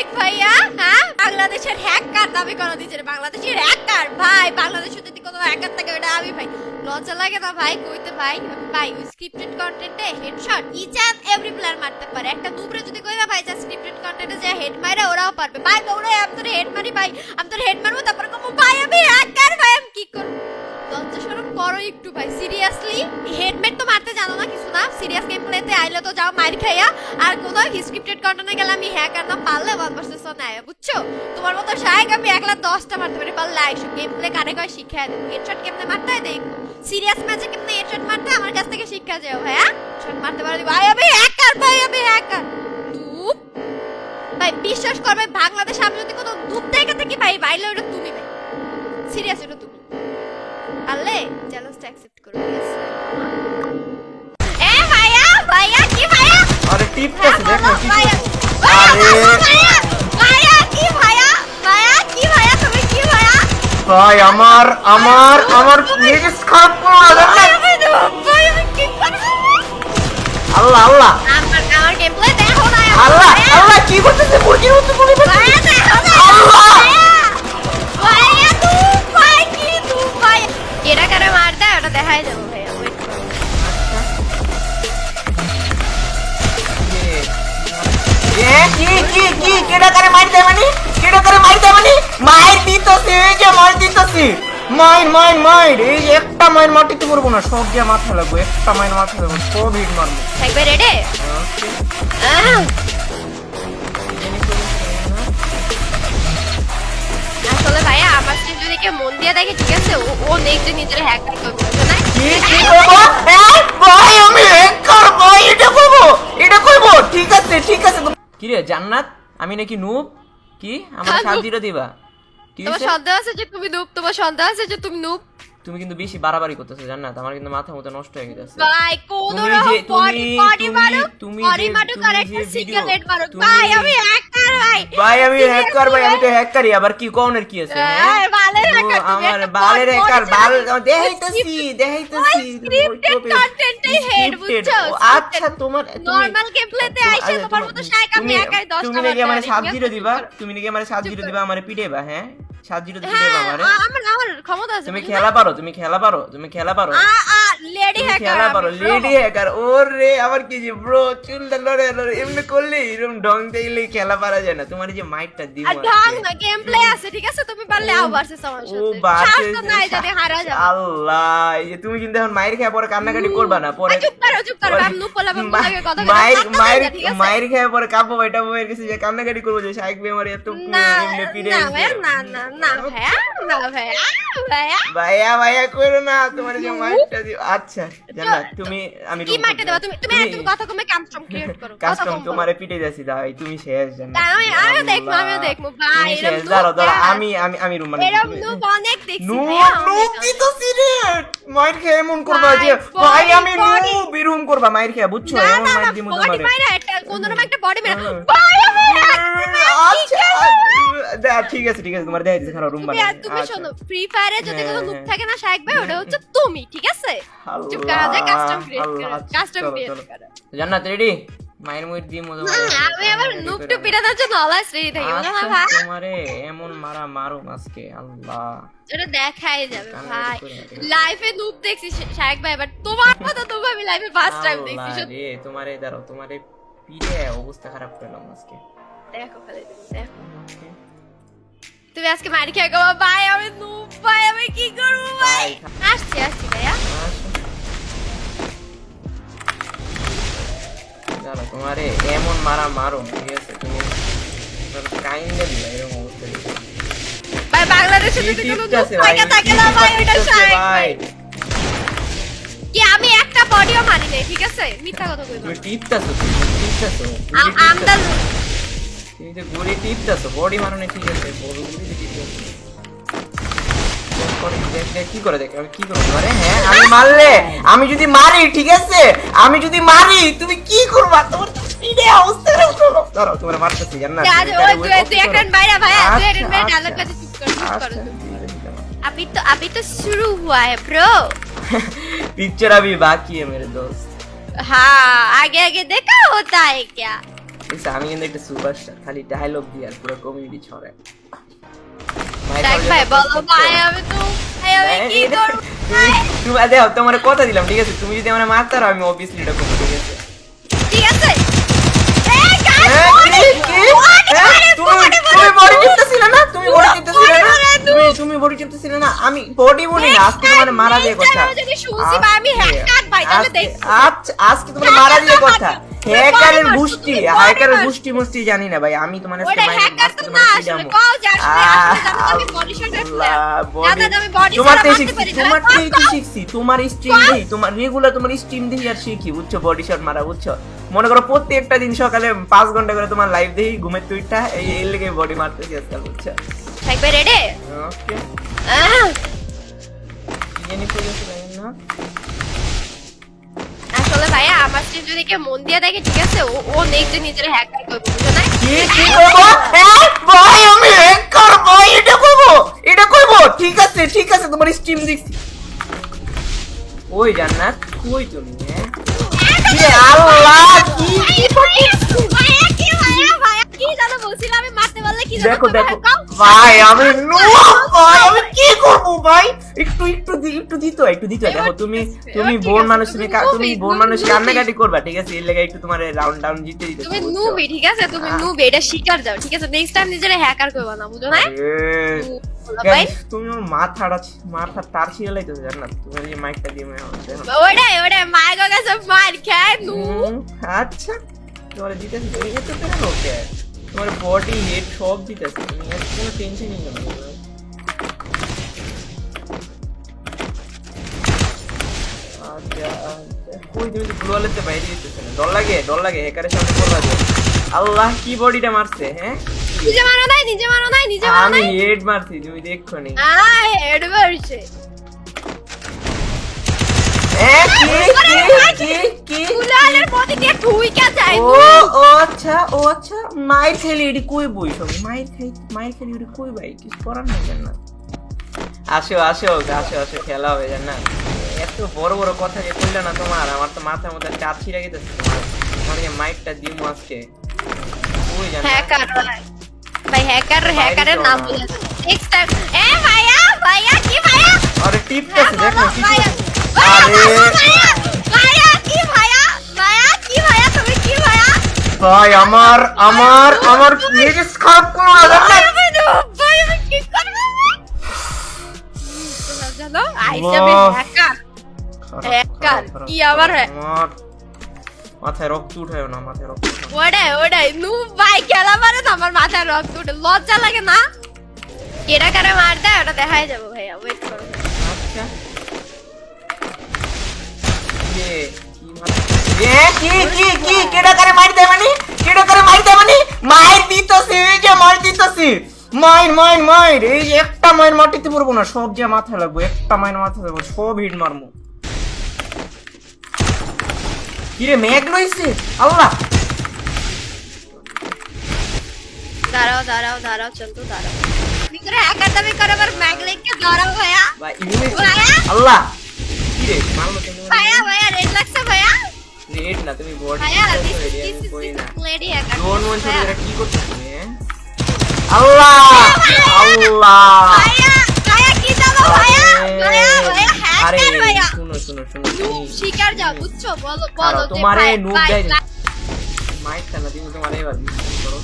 আবেগ ভাইয়া, হ্যাঁ বাংলাদেশের হ্যাকার দাবি করো নিজের বাংলাদেশের হ্যাকার। ভাই বাংলাদেশের যদি কোনো হ্যাকার থাকে ওটা আমি ভাই। লজ্জা লাগে না ভাই কইতে ভাই? ভাই স্ক্রিপ্টেড কন্টেন্টে headshot each and every player মারতে পারে। একটা দুবরে যদি কই না ভাই যা স্ক্রিপ্টেড কন্টেন্টে যে হেড মারে ওরাও পারবে। ভাই দৌড়াই আমি তোর হেড মারি ভাই, আমি তোর হেড মারবো তারপর কমো ভাই আমি হ্যাকার ভাই আমি কি করব? লজ্জা শরম করো একটু ভাই। সিরিয়াসলি হেডমেট তো মারতে জানো না কিছু না? সিরিয়াস গেম প্লেতে আইলে তো যাও মার খাইয়া, আর কোন স্ক্রিপ্টেড কন্টেন্টে গেলে আমি হ্যাকার না পারলে 1 নাই বুঝছো? তোমার মতো শায়েক আমি একলা 10টা মারতে পারি, পারলে আইসো গেম প্লে কারে কয় শিখায় দেব। হেডশট কেমনে মারতে হয় দেখো, সিরিয়াস ম্যাচে কেমনে হেডশট মারতে হয় আমার কাছ থেকে শিক্ষা যাও। হ্যাঁ শট মারতে পারো ভাই আমি হ্যাকার ভাই আমি হ্যাকার। ধুপ ভাই বিশ্বাস করবে বাংলাদেশে আমি যদি কোনো ধুপ দেখে থাকি ভাই বাইলে ওটা তুমি ভাই, সিরিয়াস ওটা তুমি পারলে চ্যালেঞ্জটা অ্যাকসেপ্ট করো। এ ভাইয়া ভাইয়া কি ভাইয়া? আরে টিপতেছে দেখো কি ভাইয়া আরে ভাইয়া কি ভাইয়া? ভাইয়া কি ভাইয়া তুমি কি ভাইয়া? ভাই আমার আমার আমার মেজাজ খারাপ করো না ভাই আমি কি করব? আল্লাহ আল্লাহ আমার গেমপ্লে দেখো না আল্লাহ আল্লাহ কি করতেছে মুরগির মতো করে ভাইয়া দেখো না আল্লাহ ভাইয়া তুই ভাই কি তুই ভাই এরা কারে মার দেয় ওটা দেখাই দেবো ভাইয়া ওয়েট করো। এ কি কি কি কেডা করে মার দেয় মানে কেডা করে মার দেয় মানে মার দিতেছে এই যে মার দিতেছে মার মার মার এই যে একটা মার মাটিতে করবো না সব দিয়ে মাথা লাগবে একটা মার মাথা লাগবে সব হিট মারবো একবার রেডি আসলে ভাইয়া আমার স্ক্রিন যদি কেউ মন দিয়ে দেখে ঠিক আছে ও নেক্সট নিজের হ্যাকার করবে না কি কি করবো ভাই আমি হ্যাকার ভাই এটা করবো ঠিক আছে কি রে জান্নাত আমি নাকি নুব কি আমার শান্তিটা দিবা কি তোমার সন্দেহ আছে যে তুমি নুব, তোমার সন্দেহ আছে যে তুমি নুব। তুমি কিন্তু বেশি বাড়াবাড়ি করতেছো জান্নাত আমার কিন্তু মাথা মতো নষ্ট হয়ে গেছে ভাই কোন তুমি রকম যে- বডি মারো তুমি বডি যে- মারো তুমি করে যে একটা video- সিঙ্গেল হেড মারো তুমি- ভাই আমি হ্যাকার ভাই ভাই আমি হ্যাকার ভাই আমি তো হ্যাকারই আবার কি কোনের কি আছে হ্যাঁ বালের ও, হ্যাকার আমার বালের হ্যাকার বাল দেখাইতেছি স্ক্রিপ্টেড কন্টেন্টই হেড বুঝছো আচ্ছা তোমার নরমাল গেম প্লেতে আইছে তোমার মতো শায়ক আমি একাই 10টা তুমি নাকি আমারে 7-0 দিবা তুমি নাকি আমারে 7-0 দিবা আমারে পিটাইবা হ্যাঁ 7-0 দিবা আমারে আমার ক্ষমতা আছে তুমি খেলা পারো তুমি খেলা পারো লেডি হ্যাকার খেলা পারো লেডি হ্যাকার ওরে আবার কি যে ব্রো চুলটা লড়ে এমনি করলে এরকম ডং দিলে খেলা পারা যায় না তোমার এই যে মাইকটা দিব আর ঢং না গেম প্লে আছে ঠিক আছে তুমি পারলে আও ভার্সেস আমার ও সাথে ভার্সেস শাস্ত নাই যদি হারা যাবে আল্লাহ এই যে তুমি কিন্তু এখন মাইর খেয়ে পরে কান্নাকাটি করবা না পরে চুপ করো আমি নুপ বললাম মুখে কথা মাইর খেয়ে পরে কাঁপো এটা বউয়ের কাছে যে কান্নাকাটি করবো যে শাইক ভাই আমার এত এমনি পিড়ে না ভাইয়া ভাইয়া করো না তোমার যে মাইরটা দিও আচ্ছা জানা তুমি আমি কি মারতে দেবা তুমি তুমি তুমি কথা কমে কাস্টম ক্রিয়েট করো কাস্টম তোমারে পিটে যাচ্ছি দাও তুমি শেষ জানা আমিও দেখবো ভাই এরকম দাঁড়াও আমি রুম মানে এরকম নুপ অনেক দেখছি নুব দিতেছি রে মাইর খেয়ে এমন করবা যে ভাই আমি নুব বিরুম করবা মাইর খেয়ে বুঝছো এমন মাইর দিমু বডি তোমারে মাইরা একটা কোন রকম একটা বডি মাইরা ভাই আচ্ছা ঠিক আছে তোমার দেখাই দিছি খারাপ রুম তুমি বানাই তুমি শোনো ফ্রি ফায়ারে যদি কোনো নুপ থাকে না শায়েক ভাই ওটা হচ্ছে তুমি ঠিক আছে চুপ করা যায় কাস্টম ক্রিয়েট করো কাস্টম ক্রিয়েট করো জান্নাত রেডি মাইর মুইর দি মজা আমি আবার নুপ টু পিটানোর জন্য অলওয়েজ রেডি থাকি বুঝছো না ভাই তোমারে এমন মারো আজকে আল্লাহ এটা দেখাই যাবে ভাই লাইফে নুপ দেখছি শায়েক ভাই বাট তোমার মতো তো আমি লাইফে ফার্স্ট টাইম দেখছি আল্লাহ রে তোমারে দাঁড়াও তোমারে পিড়ে অবস্থা খারাপ করলাম আজকে দেখো খালি দেখো তুমি আজকে মারি খেয়ে গো ভাই আমি নুপ ভাই আমি কি করব ভাই আসছি ভাইয়া দাঁড়াও তোমারে এমন মারো ঠিক আছে তুমি কাইন্ডলি দিবা এরকম অবস্থা ভাই বাংলাদেশে যদি কোনো নুপ থাকে না ভাই ওটা শায়েক ভাই কি আমি একটা বডিও মারি নাই ঠিক আছে মিথ্যা কথা কইবা তুমি টিপতাছো আমদা তুমি যে গুলি টিপতাছো বডি মারনে ঠিক আছে বড় গুলি টিপতাছো দেখ কি করে আরে হ্যাঁ আমি যদি মারি ঠিক আছে আমি যদি মারি তুমি কি করবা তোমার স্পিডে অবস্থা দাঁড়াও তোমার মারতেছি জান্নাত তুই একটা বাইরে ভাইয়া তুই একটা বাইরে ডায়লগ কাছে চুপ কর अभी तो शुरू हुआ है ब्रो पिक्चर अभी बाकी है मेरे दोस्त हाँ आगे देखा होता है क्या বুঝছো, আমি কিন্তু একটা সুপারস্টার, খালি ডায়লগ দিয়ে আর পুরো কমিউনিটি ছড়ায়। দেখ ভাই বলো ভাই আমি তো ভাই আমি কি করব ভাই? তুমি দেখো তোমার কথা দিলাম, ঠিক আছে? তুমি যদি আমার মারতে পারো আমি অবভিয়াসলি এটা করবো, ঠিক আছে? ঠিক আছে এই গাছ তুমি বডি টিপতেছিলে না? তুমি বডি টিপতেছিলে না? তুমি বডি টিপতেছিলে না? আমি বডি বলি না, আজকে তোমার মারা দিয়ে কথা। যদি শুনছি ভাই আমি হ্যাকার ভাই তাহলে দেখ আজকে তোমার মারা দিয়ে কথা। হ্যাকারের গোষ্ঠী, হ্যাকারের গোষ্ঠী মুষ্টি জানি না ভাই, আমি তোমার আজকে ওটা মাইনে হ্যাকার আজকে তো তোমার না কি আসলে জামু। কও যে আসলে আমি বডি শটের প্লেয়ার দাদা আমি বডি তোমার ছাড়া থেকে মারতে শিখছি, পারি না তোমার থেকে কি শিখছি? তোমার স্ট্রিম দেই, তোমার রেগুলার তোমার স্ট্রিম দেই আর শিখি, বুঝছো? বডি শট মারা, বুঝছো? মনে করো প্রত্যেকটা দিন সকালে 5 ঘন্টা করে তোমার লাইভ দেই, ঘুমের তুইটা এই লেগে বডি মারতেছি আজকাল, বুঝছো? থাকবে রেডি ওকে জানি তো না। আসলে ভাইয়া আমার স্ট্রিম যদি কেউ মন দিয়ে দেখে ঠিক আছে ও নেক্সট নিজের হ্যাকার করবে বুঝছো না কি করব? ভাই আমি হ্যাকার ভাই, এটা করব, এটা করব। ঠিক আছে ঠিক আছে, তোমার স্ট্রিম দেখছি। ওই জান্নাত কই তুমি? কি আল্লাহ, কি ভাইয়া কি ভাইয়া কি জানো বলছিলাম আমি মারতে বললে কি জানো দেখো তোমার দেখো account? ভাই, আমি নো ভাই, আমি কি করব ভাই? একটু দিত দেখো, তুমি বোন মানুষ, তুমি বোন মানুষ কান্নাকাটি করবা, ঠিক আছে? এর লাগা একটু তোমার রাউন্ড ডাউন জিতে দিতে। তুমি নুবি ঠিক আছে তুমি নুবি এটা শিকার যাও ঠিক আছে নেক্সট টাইম নিজের হ্যাকার করবা না বুঝো না ভাই তুমি মাথা তার শিয়ালাইতো জান্নাত, তুমি এই মাইকটা দিয়ে ওটা মাইগো গেছে মার খায় নু আচ্ছা তোমার দিতেছি, তুমি এত কেন ওকে? তোমার বডি হেড সব দিতেছি, তুমি এত কোনো টেনশনই নেই। আচ্ছা কই তুমি তো গ্লোয়ালেতে বাইরে দিতেছ না? ডর লাগে হ্যাকারের সামনে করবা যে আল্লাহ কি বডিটা মারছে, হ্যাঁ? নিজে মারো নাই আমি হেড মারছি, তুমি দেখো নি। হেড মারছে কি কুলালের মধ্যে দিয়ে ঢুইকা যায় ও আচ্ছা মাইর খেলি এডি কই বই সব মাইর খেলি এডি কই ভাই, কিছু করার নাই জান্নাত। আসো খেলা হবে জান্নাত। এত বড় বড় কথা যে কইলা না তোমার, আমার তো মাথার মধ্যে চাপ ছিড়ে গেছে। তোমার এই মাইকটা দিমু আজকে। ওই জান্নাত হ্যাকার ভাই হ্যাকারের নাম বলে নেক্সট টাইম ভাইয়া কি ভাইয়া আরে টিপতেছে দেখো কি ভাইয়া কি ভাইয়া তুমি কি ভাইয়া ভাই আমার মেজাজ খারাপ করো না জান্নাত। ভাই আমি কি করব জানো আইসাবে হ্যাকার কি আবার আমার মাথায় রক্ত উঠায় না, মাথায় রক্ত ওটাই নু ভাই খেলা মারে না আমার মাথায় রক্ত উঠে লজ্জা লাগে না কেডা কারে মার দেয় ওটা দেখাই যাবো ভাইয়া ওয়েট করো আচ্ছা কি কেডা করে মার দেয় মানে? মাইর দিতেছি, এই যে মাইর দিতেছি, মাইর এই যে একটা মাইর মাটিতে পড়বো না, সব যে মাথায় লাগবো, একটা মাইর মাথায় লাগবো, সব হিট মারমু। কিরে মেঘ লইছে আল্লাহ। দাঁড়াও চলতো দাঁড়াও ভিতরে একাডেমি করে আবার ম্যাগ লেখকে দাঁড়াও ভাইয়া ভাই আল্লাহ কিরে মারলো কেন? ভাইয়া রেড লাগছে ভাইয়া রেড না, তুমি বডি ভাইয়া দিস কই না লেডি হ্যাকার ডোন ওয়ান ছোট কি করছিস তুমি? আল্লাহ ভাইয়া কি জানো ভাইয়া হ্যাকার ভাইয়া শুনো শিকার যাও বুঝছো বলো তোমারে নুব দেয় মাইক না দিমু তোমারে এবার করো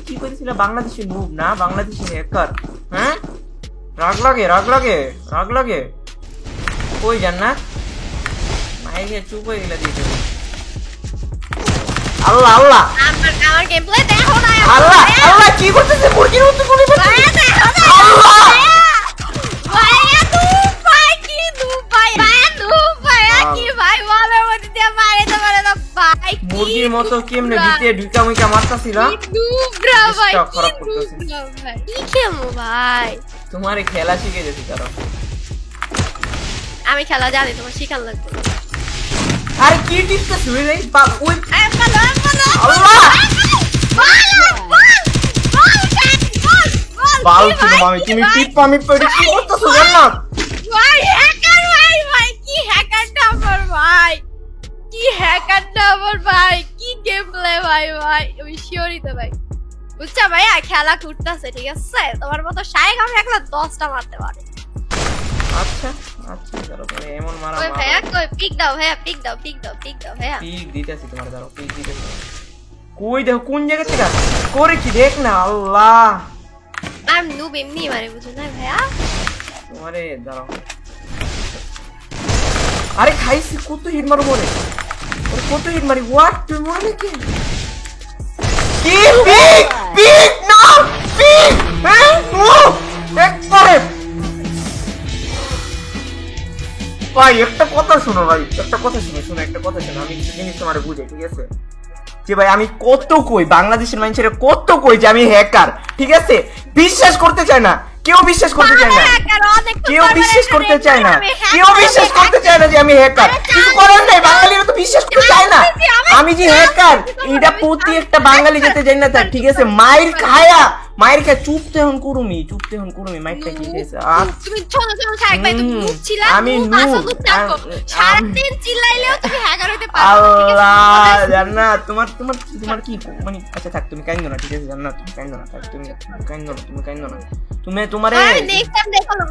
কি করেছিল? বাংলাদেশি নুব না, বাংলাদেশি হ্যাকার। হ্যাঁ রাগ লাগে কই জান্নাত মাইকে চুপ হয়ে গেলা দিতে। আল্লাহ আমার গেমপ্লে দেখো না আল্লাহ কি করতেছে? মুরগির মতো গুলি করতেছে। ভাইয়া দেখো না আল্লাহ ভাইয়া কি ভাই বলের মধ্যে দিয়ে মারে তো মারে না ভাই মুরগির মতো কেমনে ভিতরে ঢুকা মুইকা মারতাছিল? নুবরা ভাই স্টক খারাপ করতেছে। কি খেমু ভাই তোমারে খেলা শিখে যেতে কারো। আমি খেলা জানি তোমার শিখান লাগবে আরে কি টিপতেছ ওই রে ওই আল্লাহ বাল তুমি টিপ আমি পড়ে কি করতেছ জান্নাত? ভাই কি হ্যাকারটা ভাই কি হ্যাকারটা আমার ভাই, কি গেম প্লে ভাই ভাই, আমি শিওরই তো ভাই। বুঝছো ভাইয়া, খেলা করতেছে ঠিক আছে, তোমার মতো শায়েক আমি একলা 10টা মারতে পারি। আচ্ছা আচ্ছা দাঁড়াও, তুমি এমন মারা কই ভাইয়া কই, পিক দাও ভাইয়া, পিক দাও পিক দাও পিক দাও ভাইয়া। পিক দিতেছি তোমার, দাঁড়াও পিক দিতেছি। কই দেখো কোন জায়গা থেকে করেছি দেখ না, আল্লাহ আমি নুব এমনি মারে, বুঝো না ভাইয়া। তোমারে দাঁড়াও, আরে খাইছি কত হিট মারো মরে, ওরে কত হিট মারি, হোয়াট তুমি মরে নাকি? কি পিক পিক না পিক, হ্যাঁ ও একবারে ভাই একটা কথা শুনো ভাই, একটা কথা শুনো, শুনো একটা কথা শুনো, আমি কিছু জিনিস তোমারে বুঝাই ঠিক আছে, যে ভাই আমি কত কই বাংলাদেশের মানুষের কত কই যে আমি হ্যাকার ঠিক আছে, বিশ্বাস করতে চায় না, কেউ বিশ্বাস করতে চায় না, কেউ বিশ্বাস করতে চায় না, কেউ বিশ্বাস করতে চায় না যে আমি হ্যাকার, কিছু করার নাই, বাঙালিরা তো বিশ্বাস করতে চায় না আমি যে হ্যাকার, এটা প্রতি একটা বাঙালি যেতে চাই না তার ঠিক আছে, মায়ের খায়া চুপতে হন কুরুমি, চুপতে হন কুরুমি, মাইরটা কি আছে তুমি ছোট ছোট শায়েক ভাই, তুমি নুব ছিলা, আমি নুব, নুব, আসল নুব থাকো। সারাদিন চিল্লাইলেও তুমি হ্যাকার হইতে পারবে না, ঠিক আছে? আল্লাহ জান্নাত, তোমার তোমার তোমার কি মানে, আচ্ছা থাক তুমি কাইন্দো না ঠিক আছে, জান্নাত তুমি কাইন্দো না, থাক তুমি কাইন্দো না, তুমি কাইন্দো না, তুমি তোমারে নেক্সট টাইম দেখো না,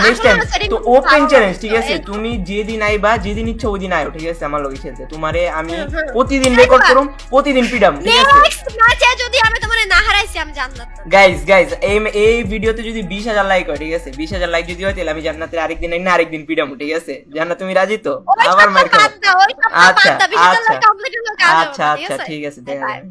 নেক্সট টাইম তো ওপেন চ্যালেঞ্জ ঠিক আছে, তুমি যেদিন আইবা যেদিন ইচ্ছা ওই দিন আয়ো ঠিক আছে, আমার লগে খেলতে, তোমারে আমি প্রতিদিন রেকর্ড করুম, প্রতিদিন পিডাম ঠিক আছে। নেক্সট ম্যাচে যদি আমি তোমারে না হারাইছি আমি জান্নাত। গাইস এই ভিডিওতে যদি 20,000 লাইক হয় ঠিক আছে, 20,000 লাইক যদি হয় তাহলে আমি জান্নাতের আরেকদিন না আরেকদিন পিডামু ঠিক আছে, জান্নাত তুমি রাজি তো? আবার মার খাও। আচ্ছা আচ্ছা আচ্ছা আচ্ছা ঠিক আছে দেখা যাবে।